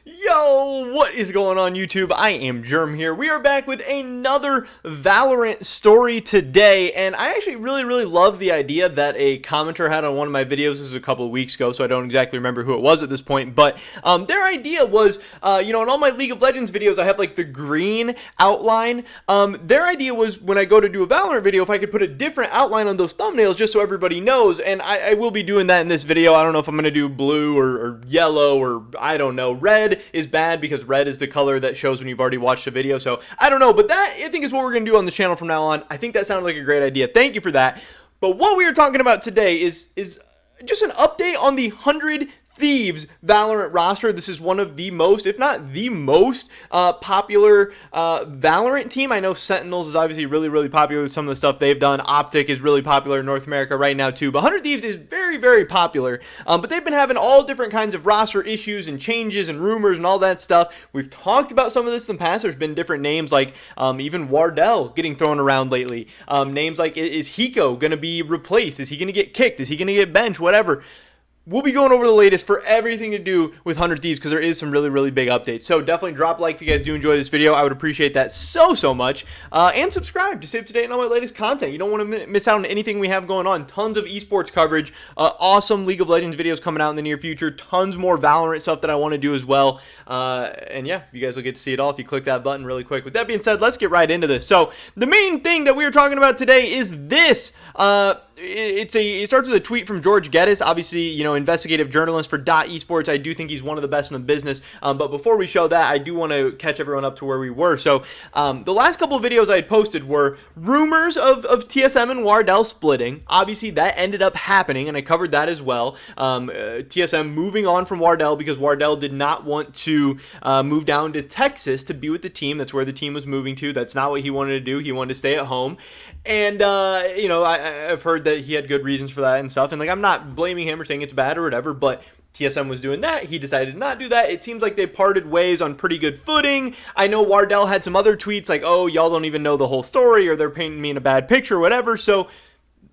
Yo, what is going on YouTube? I am Germ here. We are back with another Valorant story today, and I actually really love the idea that a commenter had on one of my videos. This was a couple of weeks ago, so I don't exactly remember who it was at this point, but their idea was, in all my League of Legends videos, I have like the green outline. Their idea was when I go to do a Valorant video, if I could put a different outline on those thumbnails just so everybody knows, and I will be doing that in this video. I don't know if I'm going to do blue or yellow or I don't know, red is bad because red is the color that shows when you've already watched a video. So I don't know, but that I think is what we're going to do on the channel from now on. I think that sounded like a great idea. Thank you for that. But what we are talking about today is just an update on the 100 Thieves Valorant roster. This is one of the most, if not the most, popular Valorant team. I know Sentinels is obviously really popular with some of the stuff they've done. Optic is really popular in North America right now too. But 100 Thieves is very popular. But they've been having all different kinds of roster issues and changes and rumors and all that stuff. We've talked about some of this in the past. There's been different names like even Wardell getting thrown around lately. Names like, is Hiko going to be replaced? Is he going to get kicked? Is he going to get benched? Whatever. We'll be going over the latest for everything to do with 100 Thieves because there is some really big updates. So definitely drop a like if you guys do enjoy this video. I would appreciate that so much. And subscribe to stay up to date on all my latest content. You don't want to miss out on anything we have going on. Tons of esports coverage. Awesome League of Legends videos coming out in the near future. Tons more Valorant stuff that I want to do as well. And yeah, you guys will get to see it all if you click that button really quick. With that being said, let's get right into this. So the main thing that we are talking about today is this. It starts with a tweet from George Geddes, obviously, investigative journalist for .esports. I do think he's one of the best in the business. But before we show that, I do want to catch everyone up to where we were. So the last couple of videos I had posted were rumors of TSM and Wardell splitting. Obviously, that ended up happening, and I covered that as well. TSM moving on from Wardell because Wardell did not want to move down to Texas to be with the team. That's where the team was moving to. That's not what he wanted to do. He wanted to stay at home. And, I've heard that he had good reasons for that and stuff. And, I'm not blaming him or saying it's bad or whatever, but TSM was doing that. He decided to not do that. It seems like they parted ways on pretty good footing. I know Wardell had some other tweets like, oh, y'all don't even know the whole story, or they're painting me in a bad picture or whatever. So,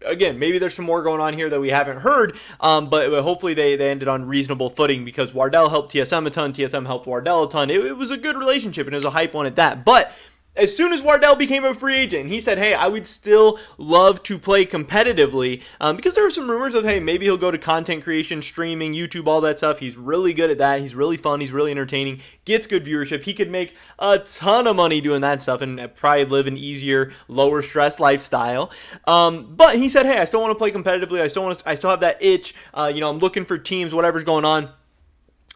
again, maybe there's some more going on here that we haven't heard, but hopefully they ended on reasonable footing because Wardell helped TSM a ton, TSM helped Wardell a ton. It was a good relationship, and it was a hype one at that. But as soon as Wardell became a free agent, he said, hey, I would still love to play competitively because there were some rumors of, hey, maybe he'll go to content creation, streaming, YouTube, all that stuff. He's really good at that. He's really fun. He's really entertaining, gets good viewership. He could make a ton of money doing that stuff and probably live an easier, lower stress lifestyle. But he said, hey, I still want to play competitively. I still have that itch. I'm looking for teams, whatever's going on.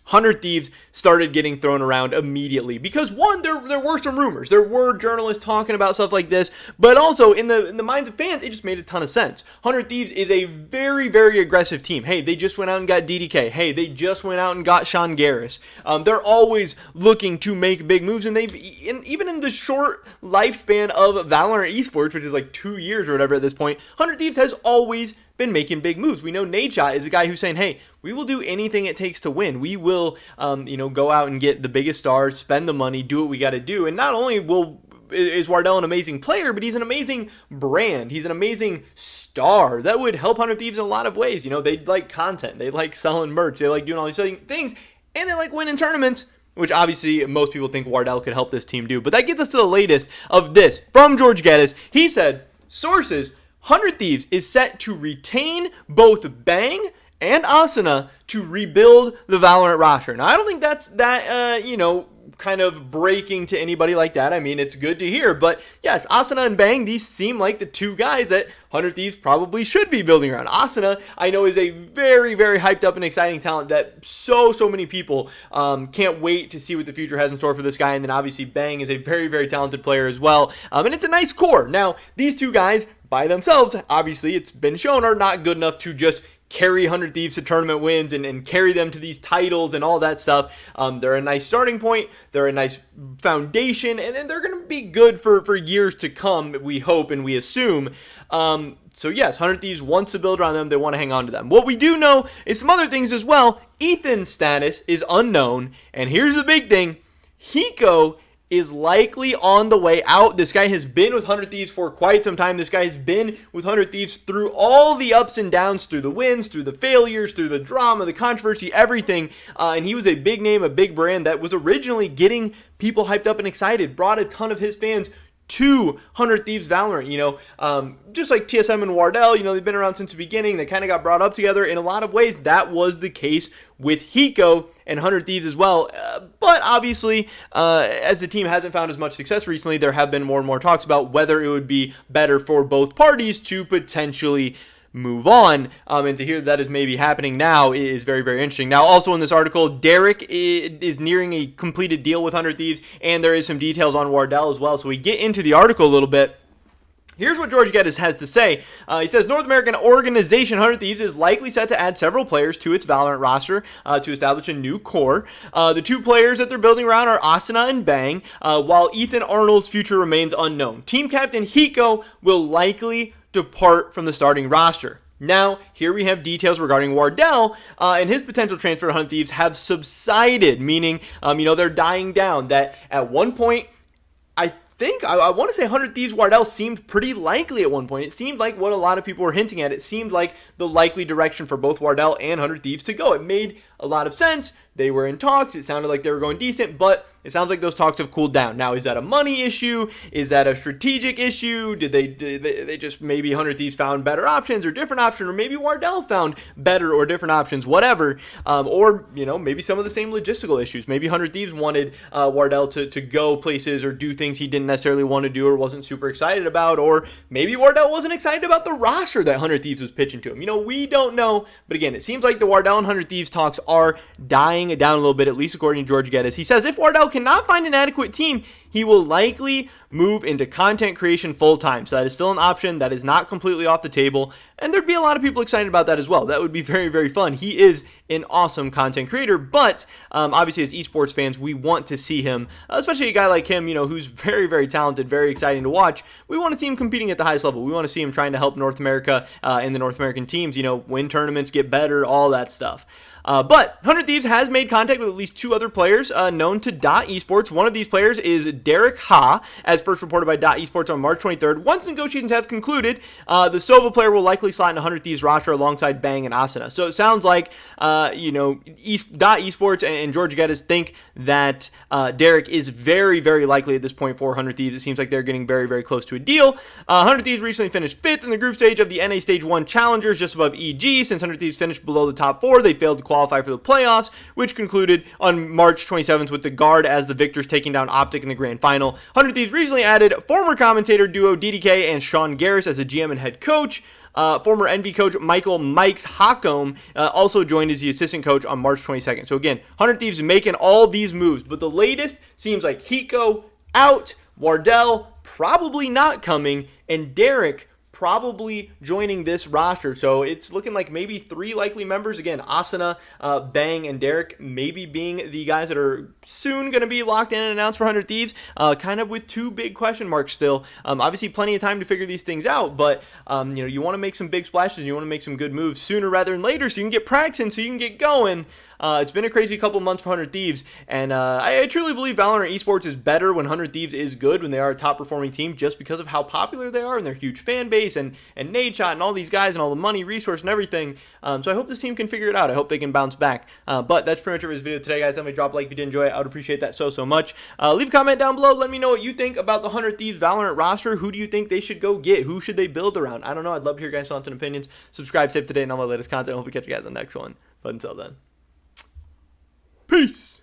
100 Thieves started getting thrown around immediately because, one, there were some rumors. There were journalists talking about stuff like this, but also in the minds of fans, it just made a ton of sense. 100 Thieves is a very aggressive team. Hey, they just went out and got DDK. Hey, they just went out and got Sean Garris. They're always looking to make big moves, and even in the short lifespan of Valorant esports, which is like 2 years or whatever at this point, 100 Thieves has always been making big moves. We know Nadeshot is a guy who's saying, hey, we will do anything it takes to win. We will, go out and get the biggest stars, spend the money, do what we got to do. And not only is Wardell an amazing player, but he's an amazing brand. He's an amazing star that would help 100 Thieves in a lot of ways. They like content. They like selling merch. They like doing all these things. And they like winning tournaments, which obviously most people think Wardell could help this team do. But that gets us to the latest of this from George Geddes. He said, sources, 100 Thieves is set to retain both Bang and Asuna to rebuild the Valorant roster. Now, I don't think that's that, kind of breaking to anybody like that. I mean, it's good to hear. But yes, Asuna and Bang, these seem like the two guys that 100 Thieves probably should be building around. Asuna, I know, is a very hyped up and exciting talent that so many people can't wait to see what the future has in store for this guy. And then obviously Bang is a very talented player as well. And it's a nice core. Now, these two guys by themselves, obviously, it's been shown, are not good enough to just carry 100 Thieves to tournament wins and carry them to these titles and all that stuff. They're a nice starting point. They're a nice foundation, and then they're going to be good for years to come, we hope and we assume. So yes, 100 Thieves wants to build around them. They want to hang on to them. What we do know is some other things as well. Ethan's status is unknown, and here's the big thing. Hiko is likely on the way out. This guy has been with 100 Thieves for quite some time. This guy has been with 100 Thieves through all the ups and downs, through the wins, through the failures, through the drama, the controversy, everything. And he was a big name, a big brand that was originally getting people hyped up and excited, brought a ton of his fans to 100 Thieves Valorant, just like TSM and Wardell, they've been around since the beginning. They kind of got brought up together. In a lot of ways, that was the case with Hiko and 100 Thieves as well. But obviously, as the team hasn't found as much success recently, there have been more and more talks about whether it would be better for both parties to potentially move on, and to hear that is maybe happening now is very, very interesting. Now, also in this article, Derrek is nearing a completed deal with 100 Thieves, and there is some details on Wardell as well, so we get into the article a little bit. Here's what George Geddes has to say. He says, North American organization 100 Thieves is likely set to add several players to its Valorant roster to establish a new core. The two players that they're building around are Asuna and Bang, while Ethan Arnold's future remains unknown. Team captain Hiko will likely depart from the starting roster. Now, here we have details regarding Wardell, and his potential transfer to 100 Thieves have subsided, meaning, they're dying down. That at one point, I want to say 100 Thieves Wardell seemed pretty likely at one point. It seemed like what a lot of people were hinting at. It seemed like the likely direction for both Wardell and 100 Thieves to go. It made a lot of sense. They were in talks. It sounded like they were going decent, but it sounds like those talks have cooled down. Now, is that a money issue? Is that a strategic issue? Did they just maybe 100 Thieves found better options or different options, or maybe Wardell found better or different options, whatever. Or, maybe some of the same logistical issues. Maybe 100 Thieves wanted Wardell to go places or do things he didn't necessarily want to do or wasn't super excited about, or maybe Wardell wasn't excited about the roster that 100 Thieves was pitching to him. We don't know, but again, it seems like the Wardell and 100 Thieves talks are dying down a little bit, at least according to George Geddes. He says if Wardell cannot find an adequate team, he will likely move into content creation full-time. So that is still an option. That is not completely off the table. And there'd be a lot of people excited about that as well. That would be very, very fun. He is an awesome content creator, but obviously as esports fans, we want to see him, especially a guy like him, who's very, very talented, very exciting to watch. We want to see him competing at the highest level. We want to see him trying to help North America and the North American teams, win tournaments, get better, all that stuff. But 100 Thieves has made contact with at least two other players known to Dot Esports. One of these players is Derrek Ha, as first reported by Dot Esports on March 23rd. Once negotiations have concluded, the Sova player will likely slot in 100 Thieves roster alongside Bang and Asuna. So it sounds like, Dot Esports and George Geddes think that Derrek is very, very likely at this point for 100 Thieves. It seems like they're getting very, very close to a deal. 100 Thieves recently finished 5th in the group stage of the NA Stage 1 Challengers, just above EG. Since 100 Thieves finished below the top 4, they failed to qualify for the playoffs, which concluded on March 27th with the Guard as the victors taking down Optic in the grand final. 100 Thieves recently added former commentator duo DDK and Sean Garris as a GM and head coach. Former NV coach Michael Mikes Hockham also joined as the assistant coach on March 22nd. So again, 100 Thieves making all these moves, but the latest seems like Hiko out, Wardell probably not coming, and Derrek probably joining this roster. So it's looking like maybe 3 likely members. Again, Asuna, Bang, and Derrek maybe being the guys that are soon going to be locked in and announced for 100 Thieves, kind of with 2 big question marks still. Obviously, plenty of time to figure these things out, but you want to make some big splashes and you want to make some good moves sooner rather than later so you can get practicing, so you can get going. It's been a crazy couple months for 100 Thieves, and I truly believe Valorant Esports is better when 100 Thieves is good, when they are a top-performing team, just because of how popular they are and their huge fan base and Nadeshot and all these guys and all the money, resource, and everything. So I hope this team can figure it out. I hope they can bounce back. But that's pretty much it for this video today, guys. Definitely drop a like if you did enjoy it. I would appreciate that so much. Leave a comment down below. Let me know what you think about the 100 Thieves Valorant roster. Who do you think they should go get? Who should they build around? I don't know. I'd love to hear your guys' thoughts and opinions. Subscribe, save today, and all my latest content. I hope we catch you guys on the next one. But until then, peace.